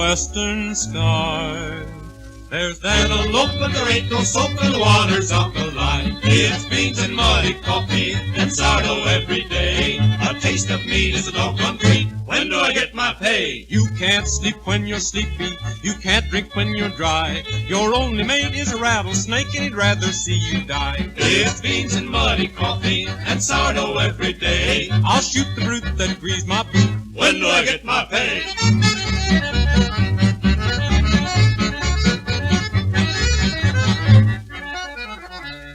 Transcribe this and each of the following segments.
western sky. There's that elope, but there ain't no soap, and the water's alkaline. It's beans and muddy coffee and sourdough every day. A taste of meat is a doggone treat. When do I get my pay? You can't sleep when you're sleepy. You can't drink when you're dry. Your only mate is a rattlesnake, and he'd rather see you die. It's beans and muddy coffee and sourdough every day. I'll shoot the brute that greased my boot. When do I get my pay?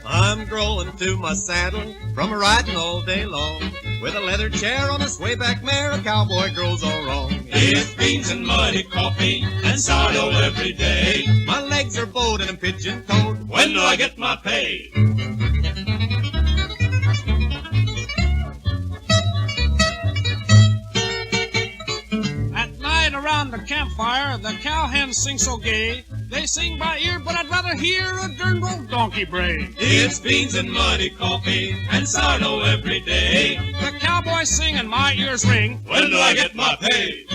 I'm growing to my saddle from a riding all day long. With a leather chair on a swayback mare, a cowboy grows all wrong. It's beans and muddy coffee and sourdough every day. My legs are bowed and I'm pigeon-toed. When do I get my pay? At night around the campfire, the cowhens sing so gay. They sing by ear, but I'd rather hear a derned old donkey bray. It's beans and muddy coffee and sourdough every day. The cowboys sing and my ears ring. When do I get my pay?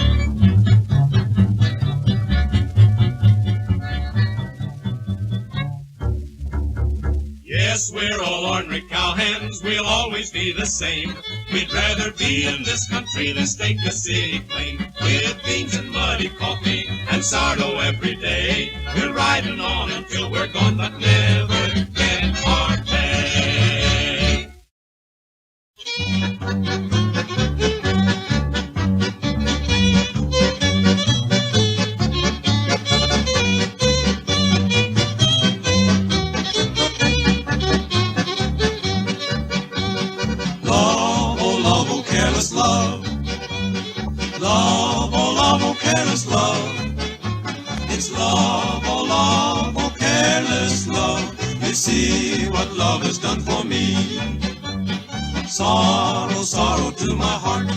Yes, we're all ornery cowhands, we'll always be the same. We'd rather be in this country than stake a city claim. With beans and muddy coffee and sourdough every day, we're riding on until we're gone, but never get our pay. Love, love, oh love, oh careless love. It's love, oh careless love. You see what love has done for me. Sorrow, sorrow to my heart.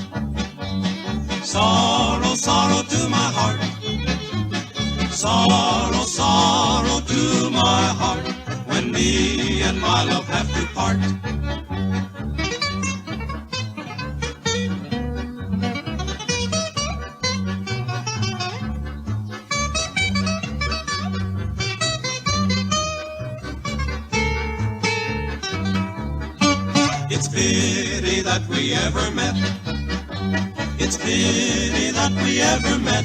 Sorrow, sorrow to my heart. Sorrow, sorrow to my heart. When me and my love have to part. It's pity that we ever met. It's pity that we ever met.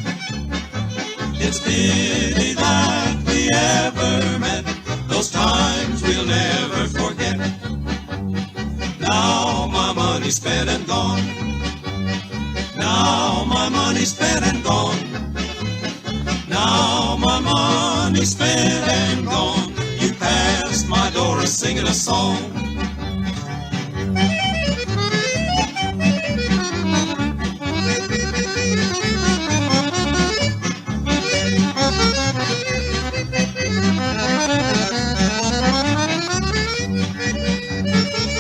It's pity that we ever met. Those times we'll never forget. Now my money's spent and gone. Now my money's spent and gone. Now my money's spent and gone. You passed my door singing a song.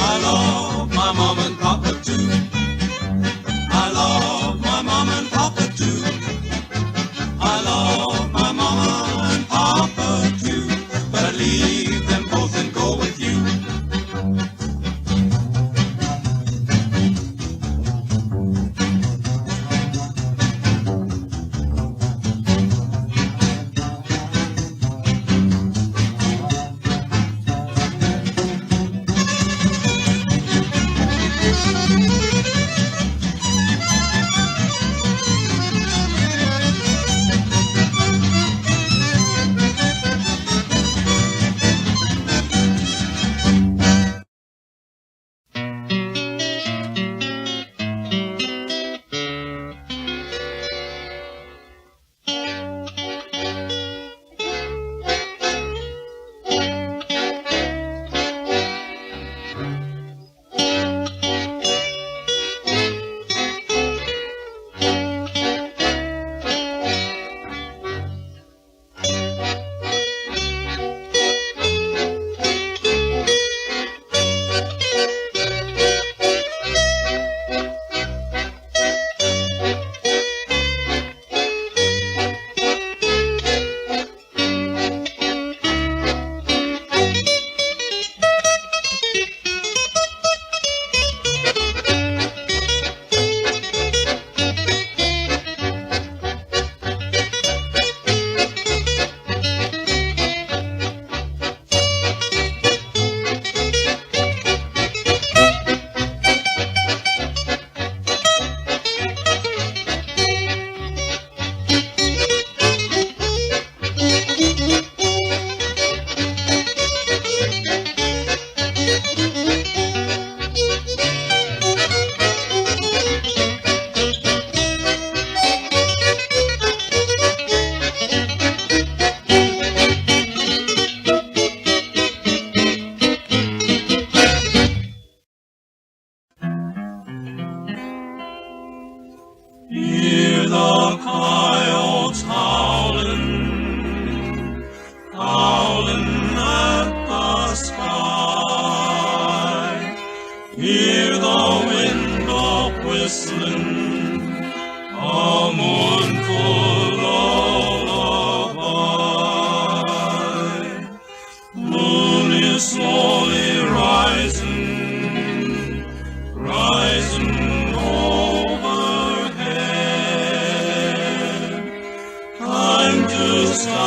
I love my mom and papa too. I love my mom and papa too. I love my mama and papa too. But I'd leave them both and go with you.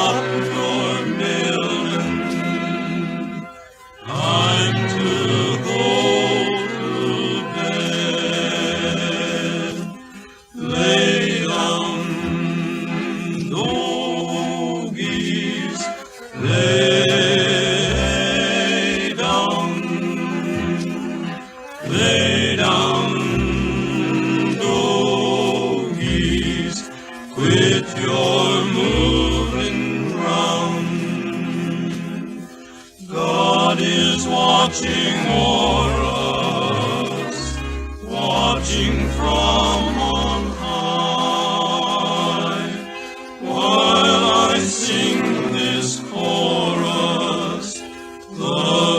up your million. Time to go to bed. Lay down, doggies, lay down, doggies, quit your moving round. God is watching o'er us, watching from on high, while I sing this chorus, the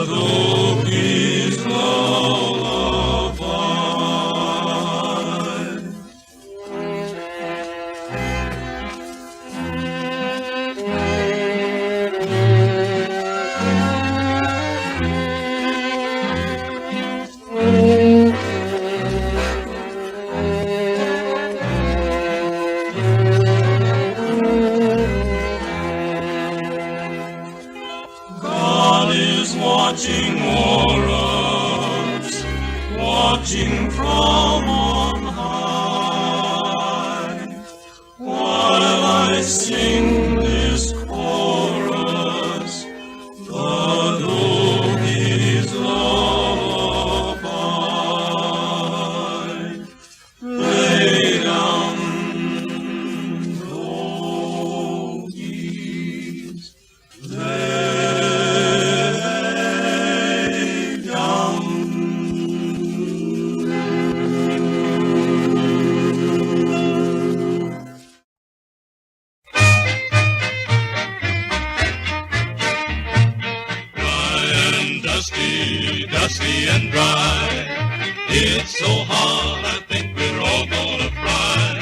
doggies lullaby. God is watching o'er us, watching from on high, while I sing this chorus, the doggies lullaby. Lay down, doggies, lay down. Dry and dusty, dusty and dry. It's so hot, I think we're all gonna fry.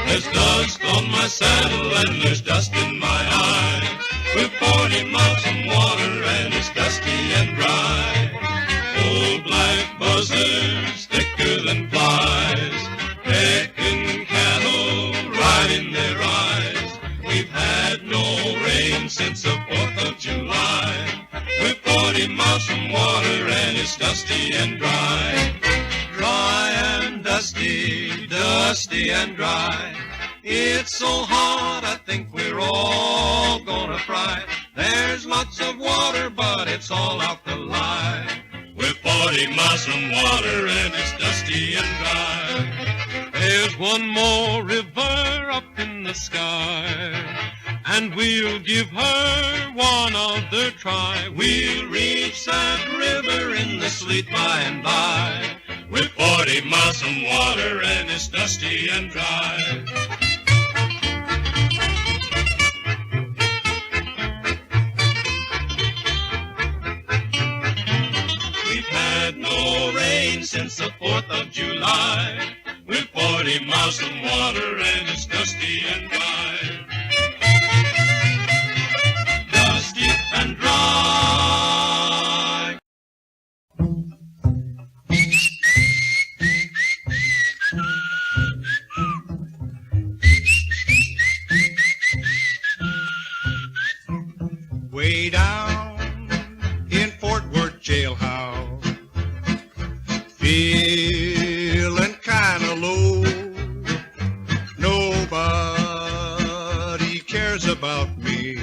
There's dust on my saddle and there's dust in my eye. We're 40 miles from water and it's dusty and dry. Old black buzzards, thicker than flies, pecking cattle right in their eyes. We've had no rain since the 4th of July. We're 40 miles from water and it's dusty and dry. Dry and dusty, dusty and dry. It's so hot, I think we're all gonna fry. There's lots of water, but it's all out the line. We're 40 miles from water and it's dusty and dry. There's one more river up in the sky, and we'll give her one other try. We'll reach that river in the sleet by and by. We're 40 miles from water and it's dusty and dry. We've had no rain since the 4th of July. We're 40 miles from water and it's dusty and dry. Dusty and dry. Way down in Fort Worth jailhouse, feeling kinda low. Nobody cares about me,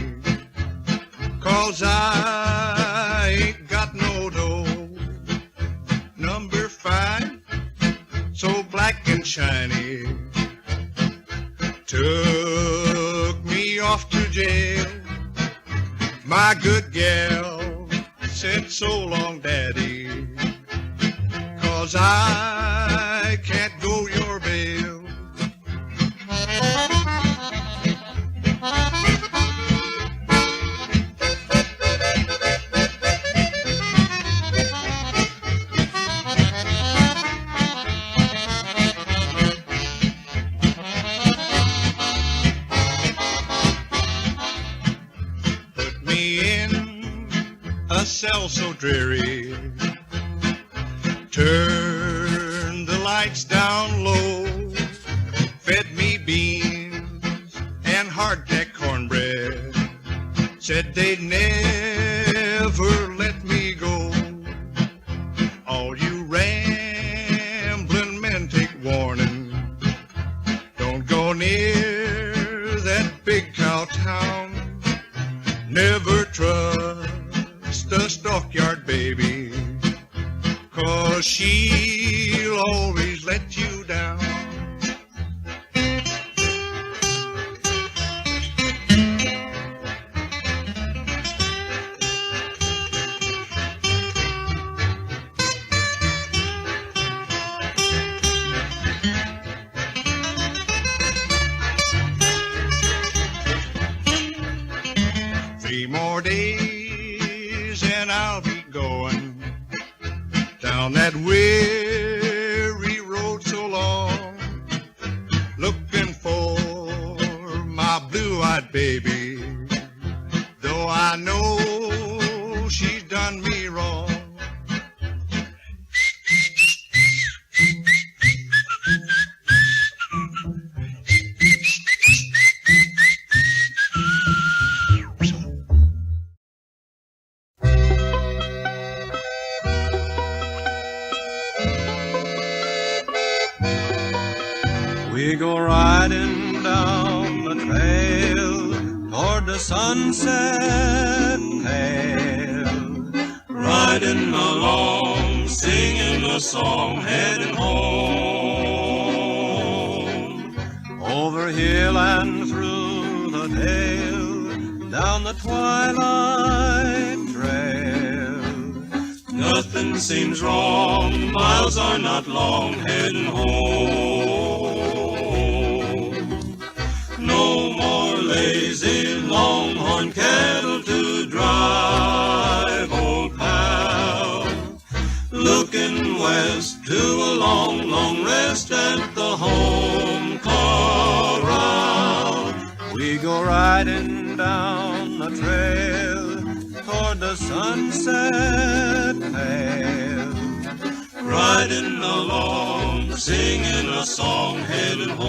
'cause I ain't got no dough. Number 5, so black and shiny, took me off to jail. My good gal said, so long, Daddy, 'cause I can't go your bail. A cell so dreary, turned the lights down low, fed me beans and hardtack cornbread, said they'd never let me go. All you rambling men, take warning. Don't go near that big cow town. Never trust a stockyard baby, 'cause she'll always let you down. 3 more days and I'll be going down that weary road so long, looking for my blue-eyed baby, though I know she's done me wrong. We go riding down the trail toward the sunset pale, riding along, singing a song, heading home. Over hill and through the dale, down the twilight trail. Nothing seems wrong, miles are not long, heading home. No more lazy longhorn cattle to drive, old pal. Looking west to a long, long rest at the home corral. We go riding down the trail toward the sunset pale, riding along, singing a song, headed home.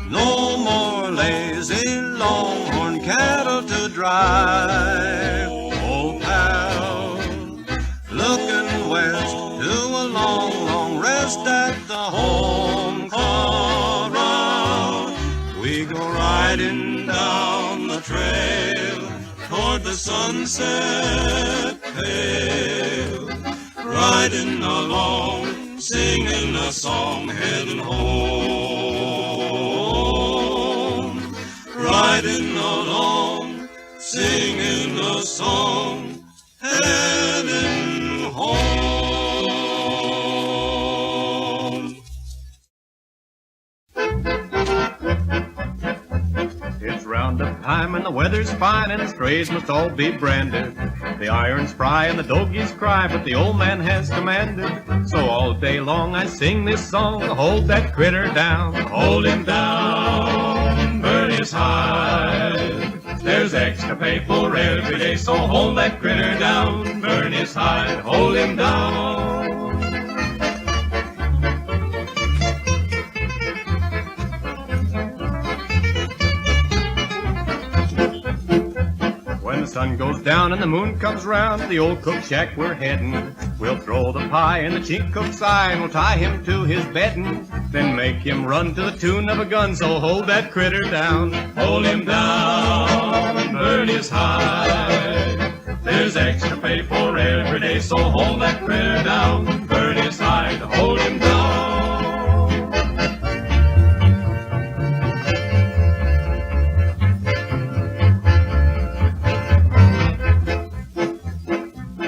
No more lazy longhorn cattle to drive, old pal. Looking west to a long, long rest at the home corral. We go riding down the trail toward the sunset pale, riding along, singing a song, heading home. Riding along, singing a song, heading home. It's roundup time and the weather's fine and the strays must all be branded. The irons fry and the doggies cry, but the old man has commanded. So all day long I sing this song to hold that critter down. Hold him down, burn his hide. There's extra pay for every day, so hold that critter down, burn his hide, hold him down. When the sun goes down and the moon comes round, to the old cook shack we're heading. We'll throw the pie in the chink cook's eye and we'll tie him to his bedding. Then make him run to the tune of a gun, so hold that critter down. Hold him down, burn his hide. There's extra pay for every day, so hold that critter down, burn his hide, hold him down.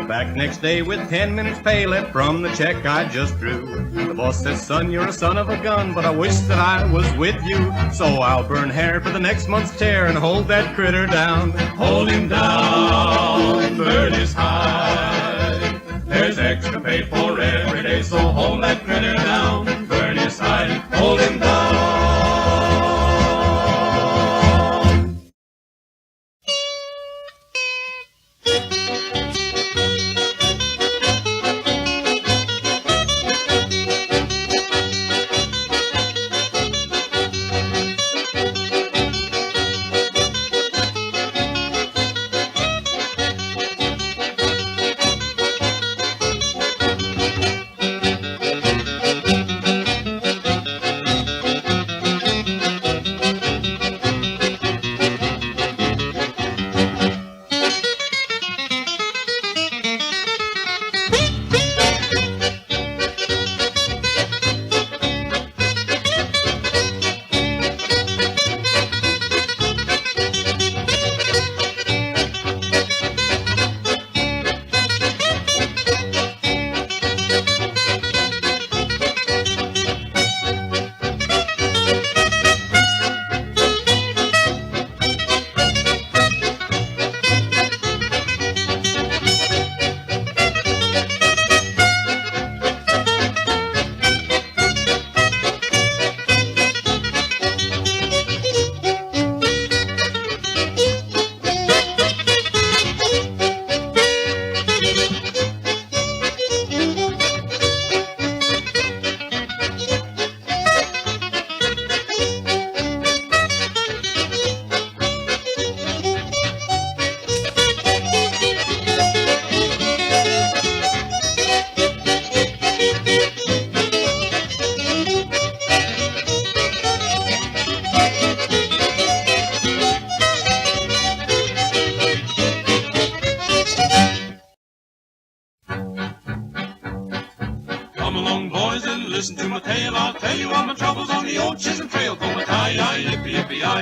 Back next day with 10 minutes pay left from the check I just drew. The boss says, son, you're a son of a gun, but I wish that I was with you. So I'll burn hair for the next month's tear and hold that critter down. Hold him down, burn his hide. There's extra pay for every day, so hold that critter down, burn his hide, hold him down.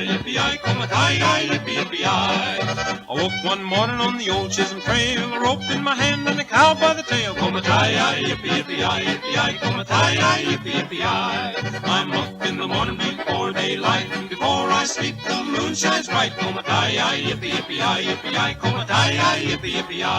yippee-yi, come-a-tie-yi, yippee-yippee-yi. I woke one morning on the old Chisholm Trail, a rope in my hand and a cow by the tail. Come-a-tie-yi, yippee-yippee-yi, yippee-yi, come-a-tie-yi, yippee-yippee-yi. I'm up in the morning before daylight, before I sleep the moon shines bright. Come-a-tie-yi, yippee-yippee-yi, yippee-yi, come-a-tie-yi, yippee-yippee-yi.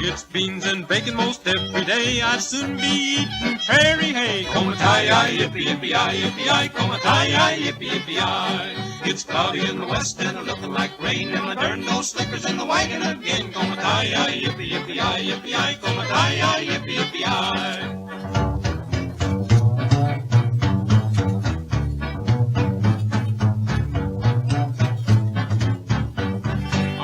It's beans and bacon most every day, I'd soon be eating prairie hay. Come-a-tie-yi, yippee-yippee-yi, yippee-yi, come-a-tie-yi, yippee-yippee-yi. It's cloudy in the west and a looking like rain, and my darn those slickers in the wagon again. Come-a-tie-yi, yippee-yippee-yi, yippee-yi, come-a-tie-yi, yippee-yippee-yi.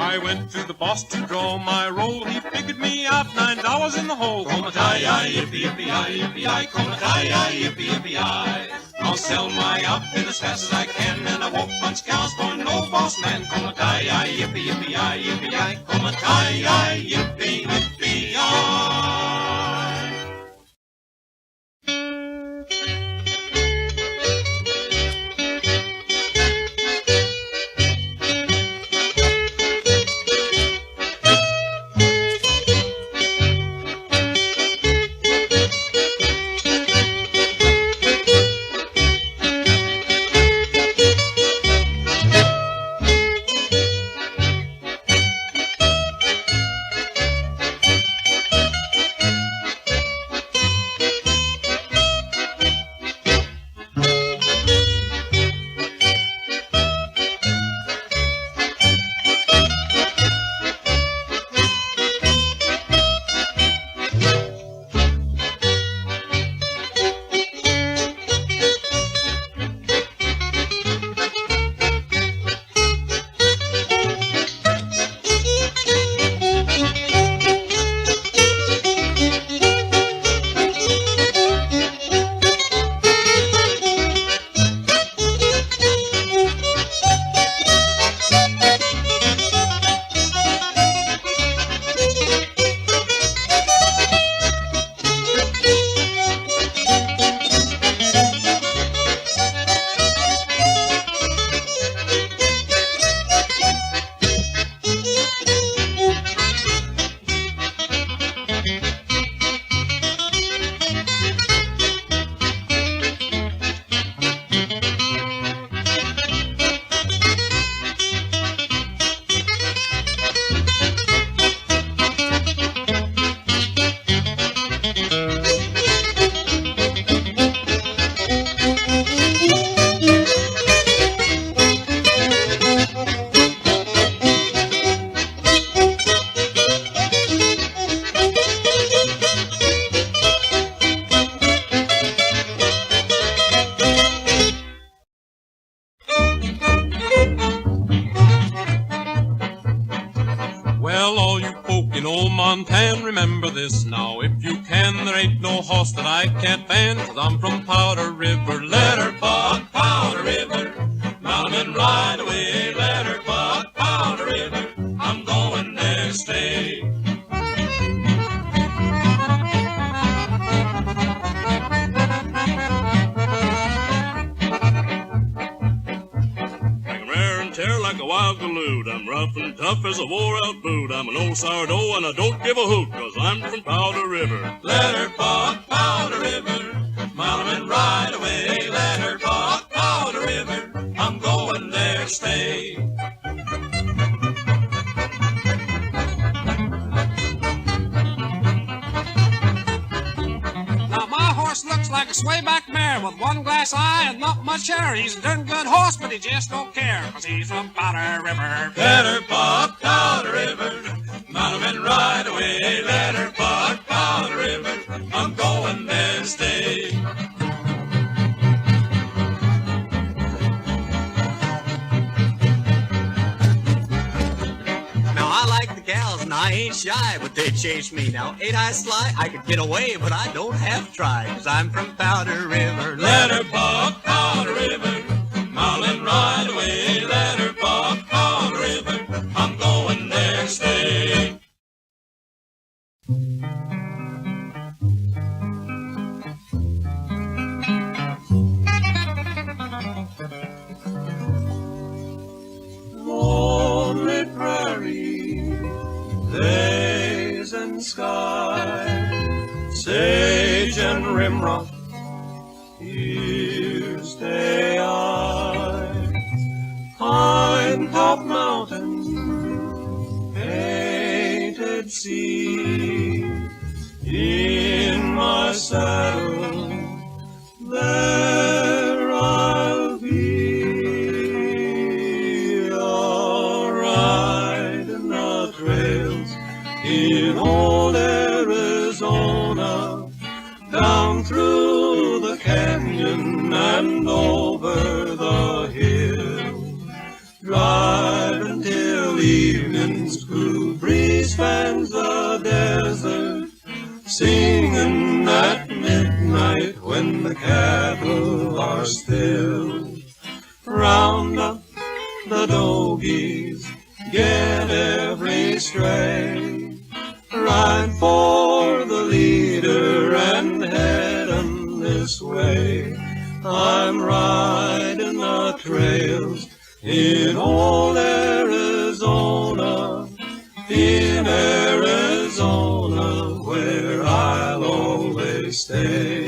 I went to the boss to draw my roll, he figured me out $9 in the hole. Come-a-tie-yi, yippee-yippee-yi, yippee-yi, come-a-tie-yi, yippee-yippee-yi. I'll sell my outfit as fast as I can, and I won't punch cows for no boss man. Come-a-tie-yi, yippee-yippee-yi, yippee-yi, come-a-tie-yi, yippee-yippee-yi. Well, all you folk in old Montana, remember this now. If you can, there ain't no horse that I can't ban, 'cause I'm from Powder River. Let her buck Powder River, mount 'em and ride away. Let her buck Powder River, I'm going there to stay. Tear like a wild galoot. I'm rough and tough as a wore-out boot. I'm an old sourdough and I don't give a hoot, 'cause I'm from Powder River. Let her buck Powder River, mount 'em and ride away. Let her buck Powder River, I'm going there to stay. Now my horse looks like a swayback mare with one glass eye and not much hair. He's a darn good horse, but he just don't care, 'cause he's from Powder River. Let her buck Powder River, mount 'em and ride away. Let her buck Powder River, I'm going there to stay. Now I like the gals and I ain't shy, but they chase me. Now ain't I sly? I could get away, but I don't have to try, 'cause I'm from Powder River. Let her buck Powder River, mount and ride away. Let her buck Powder River, I'm going there to stay. and rimrock, here stay I. Pine top mountain, painted sea, in my saddle, there I'll be. I'll ride in the trails in old Arizona, down through the canyon and over the hill. Drive until evening's cool breeze fans the desert, singing at midnight when the cattle are still. Round up the dogies, get every stray, ride for the leader and head 'em this way. I'm riding the trails in old Arizona, in Arizona, where I'll always stay.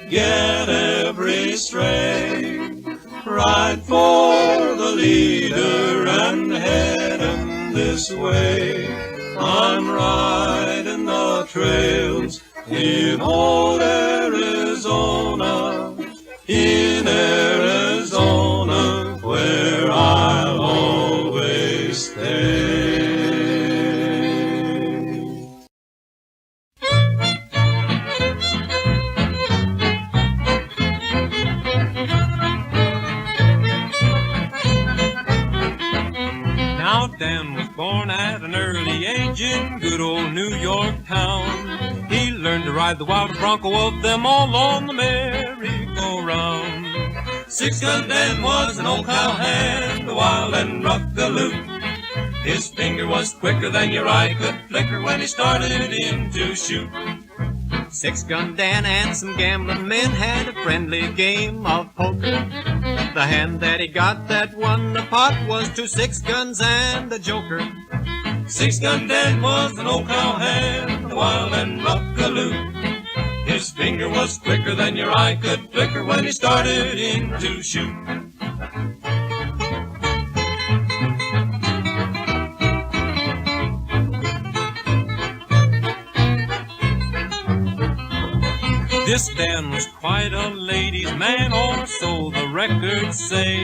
Get every stray, ride for the leader and head 'em this way. I'm riding the trails in old Arizona, in Arizona, where I'll always stay. Dan was born at an early age in good old New York town. He learned to ride the wildest bronco of them all on the merry-go-round. Six-Gun Dan was an old cowhand, a wild and rough galoot. His finger was quicker than your eye could flicker when he started in to shoot. Six-Gun Dan and some gambling men had a friendly game of poker. The hand that he got that won the pot was 2 6-guns and a joker. Six-Gun Dan was an old cowhand, a wild and rough galoot. His finger was quicker than your eye could flicker when he started in to shoot. This Dan was quite a ladies' man, or so the records say.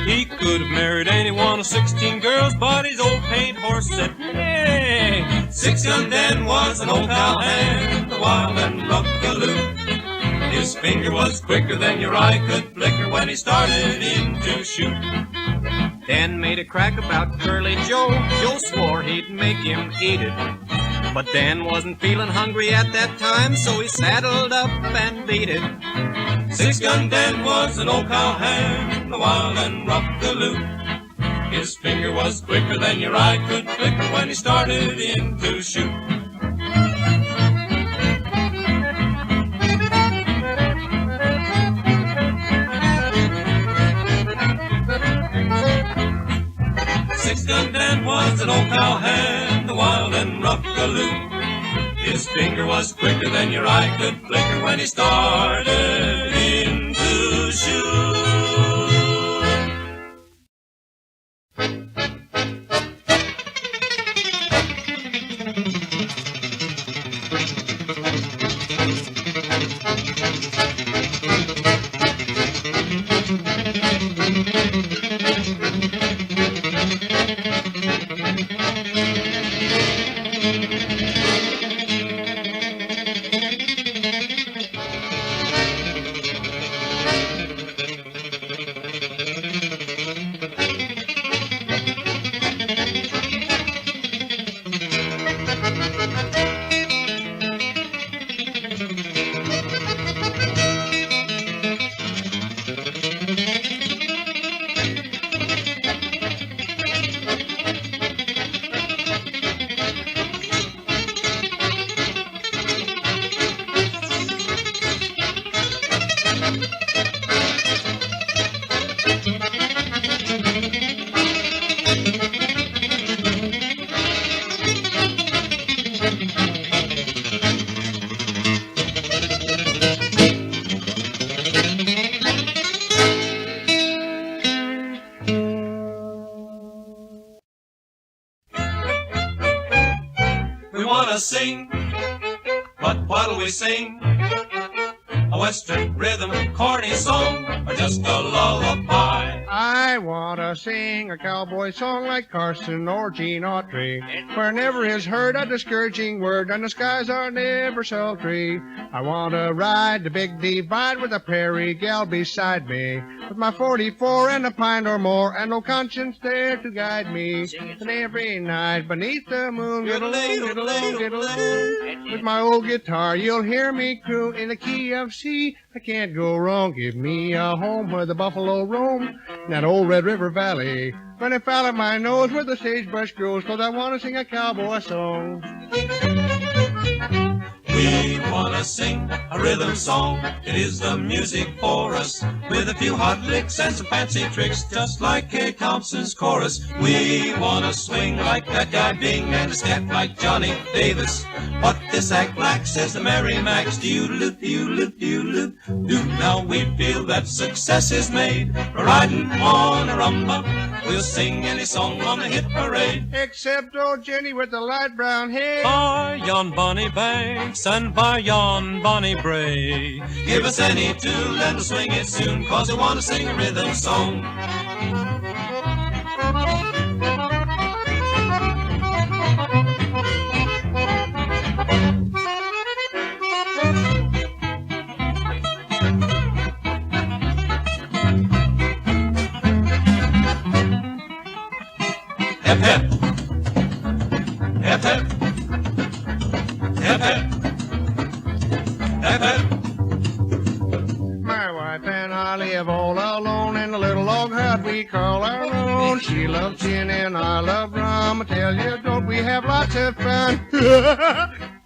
He could have married any one of 16 girls, but his old paint horse said nay. Six-Gun Dan was an old cowhand, a wild and rough galoot. His finger was quicker than your eye could flicker when he started in to shoot. Dan made a crack about Curly Joe. Joe swore he'd make him eat it. But Dan wasn't feeling hungry at that time, so he saddled up and beat it. Six-Gun Dan was an old cowhand, a wild and rough galoot. His finger was quicker than your eye could flicker when he started in to shoot. Six-Gun Dan was an old cowhand, a wild and rough galoot. His finger was quicker than your eye could flicker when he started in to shoot. sing, but what'll we sing? A western rhythm, corny song, or just a lullaby? I want to sing a cowboy song like Carson or Gene Autry, where never is heard a discouraging word and the skies are never sultry. I want to ride the big divide with a prairie gal beside me, with my 44 and a pint or more, and no conscience there to guide me. And every night beneath the moon, get along, get along, get along. With my old guitar, you'll hear me croon in the key of C. I can't go wrong. Give me a home where the buffalo roam, in that old Red River Valley. When I foul at my nose where the sagebrush grows, 'cause I want to sing a cowboy song. We want to sing a rhythm song. It is the music for us, with a few hot licks and some fancy tricks, just like Kay Thompson's chorus. We want to swing like that guy Bing and step like Johnny Davis. What this act lacks, says the Merry Max. Do-loop, do-loop, do-loop, do. Now we feel that success is made. We're riding on a rumba. We'll sing any song on the hit parade, Except old Jenny with the light brown hair. By yon bonny banks and by yon bonny brae. give us any tune and we'll swing it soon, 'cause we want to sing a rhythm song. Hip hip, hip hip, hip hip, hip hip. My wife and I live all alone in a little log hut we call our own. She loves gin and I love rum. I tell you, don't we have lots of fun?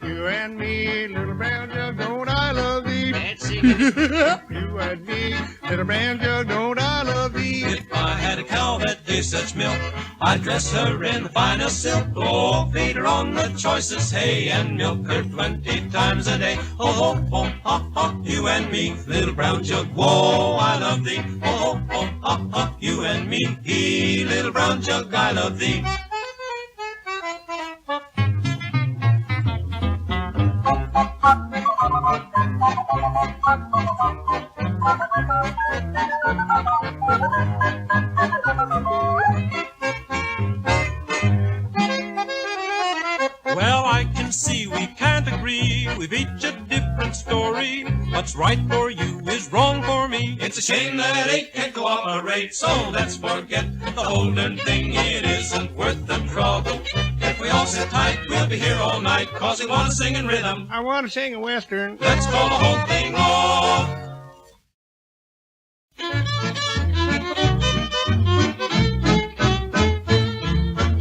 You and me, little brown jug, don't I love thee? You and me, little brown jug, don't I love thee? If I had a cow that gave such milk, I'd dress her in the finest silk. Oh, feed her on the choicest hay and milk her 20 times a day. Oh, oh, oh, oh, oh, you and me, little brown jug, whoa, I love thee. Oh, oh, oh, oh, oh, you and me, little brown jug, I love thee. Well, I can see we can't agree. We've each a different story. What's right for you is wrong for me. It's a shame that eight can't cooperate, so let's forget the whole darn thing. It isn't worth the trouble. If we all sit tight, we'll be here all night, 'cause we want to sing in rhythm. I want to sing a western. Let's call the whole thing off.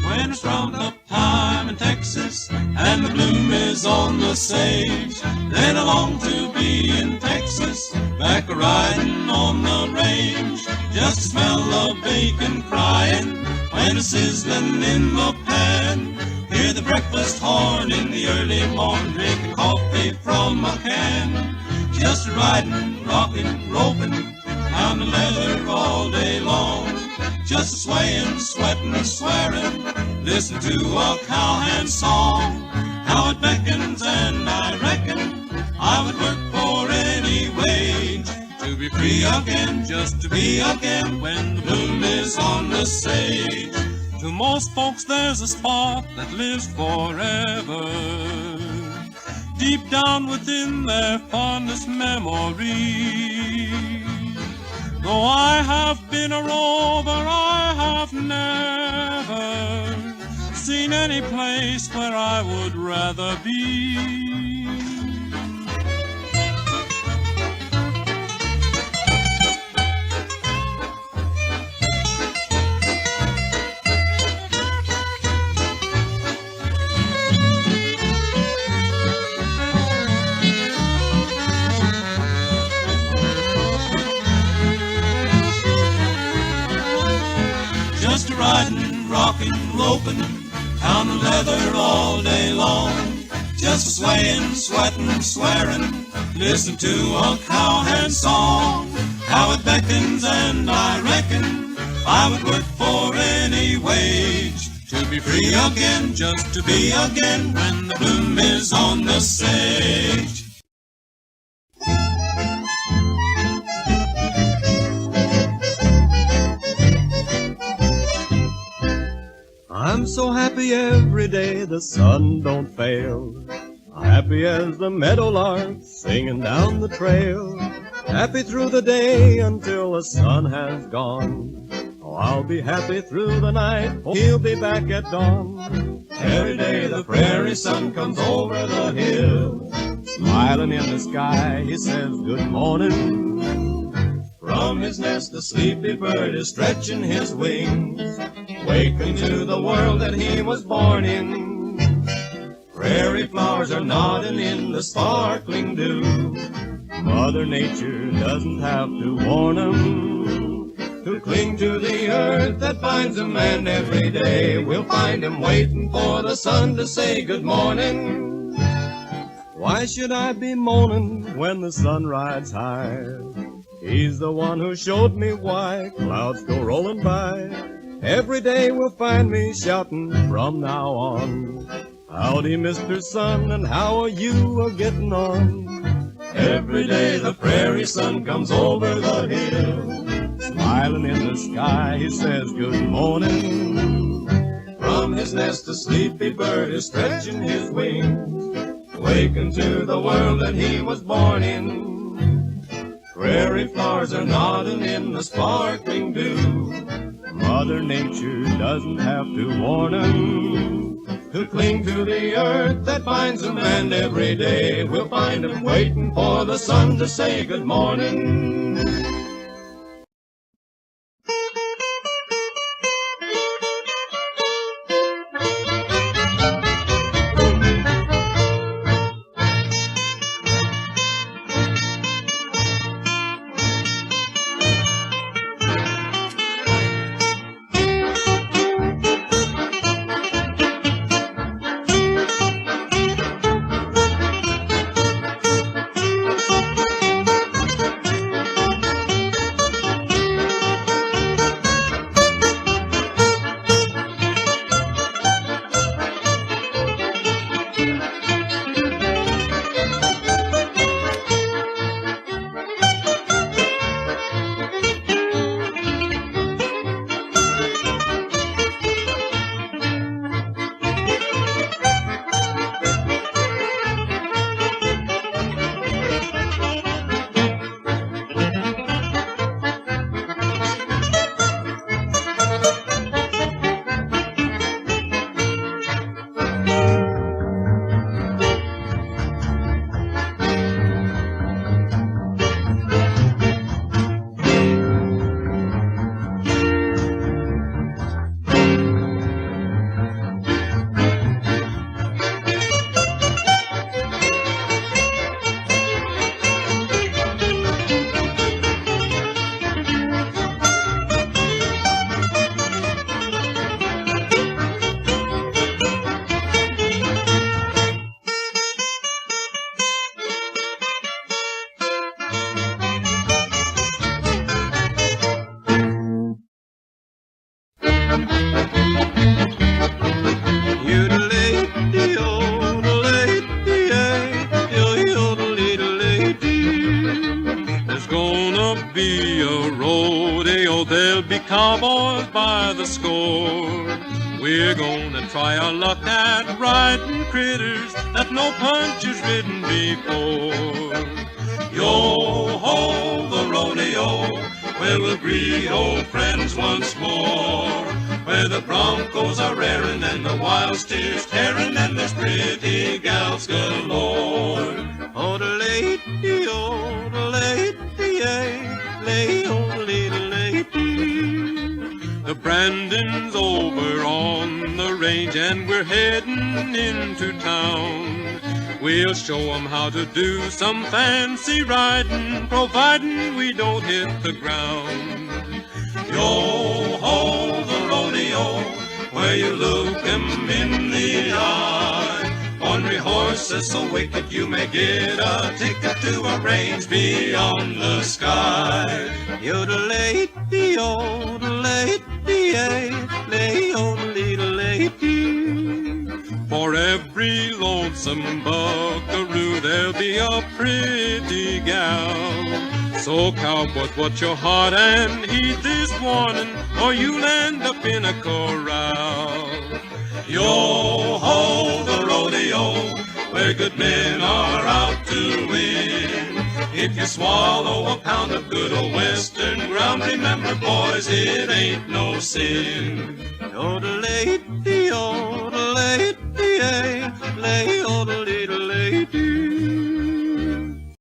When it's roundup time in Texas and the bloom is on the sage, then I long to be in Texas, back a-riding on the range. Just the smell of bacon crying when it's sizzling in the pan. Hear the breakfast horn in the early morn, drinking coffee from a can. Just riding, rocking, roping, on the leather all day long. Just swaying, sweating, swearing, listen to a cowhand song. How it beckons and I reckon I would work for any wage. To be free again, just to be again when the bloom is on the sage. To most folks there's a spot that lives forever, deep down within their fondest memory. Though I have been a rover, I have never seen any place where I would rather be. Just riding, rocking, roping, pounding leather all day long. Just swaying, sweating, swearing, listen to a cowhand song. How it beckons and I reckon I would work for any wage. To be free again, just to be again when the bloom is on the sage. I'm so happy every day the sun don't fail. Happy as the meadowlark singing down the trail. Happy through the day until the sun has gone. Oh, I'll be happy through the night, for he'll be back at dawn. Every day the prairie sun comes over the hill. Smiling in the sky, he says good morning. From his nest the sleepy bird is stretching his wings, waking to the world that he was born in. Prairie flowers are nodding in the sparkling dew. Mother Nature doesn't have to warn 'em to cling to the earth that binds 'em, and every day we'll find 'em waiting for the sun to say good morning. Why should I be moaning when the sun rides high? He's the one who showed me why clouds go rolling by. Every day will find me shouting from now on. Howdy, Mr. Sun, and how are you a-getting on? Every day the prairie sun comes over the hill. Smiling in the sky, he says good morning. From his nest the sleepy bird is stretching his wings, waking to the world that he was born in. Prairie flowers are nodding in the sparkling dew. Mother Nature doesn't have to warn 'em to cling to the earth that binds 'em, and every day we'll find 'em waiting for the sun to say good morning. be a rodeo, there'll be cowboys by the score. We're gonna try our luck at riding critters that no puncher's ridden before. Yo-ho, the rodeo, where we'll greet old friends once more, where the broncos are raring and the wild steers tearing and there's pretty gals galore. Oh, the lady, oh, the lady, lady, oh, the little lady. The branding's over on the range and we're heading into town. We'll show 'em how to do some fancy riding, providing we don't hit the ground. Yo-ho, the rodeo, where you look 'em in the eye. Ornery horses so wicked you may get a ticket to a range beyond the sky. You're the lady, oh, the lady, lady, oh, the little lady. For every lonesome buckaroo, there'll be a pretty gal. So cowboys, watch your heart and heed this warning, or you'll end up in a corral. Yo-ho, the rodeo, where good men are out to win. If you swallow a pound of good old western ground, remember, boys, it ain't no sin. Yodelay-dee-yodelay-dee-ay, lay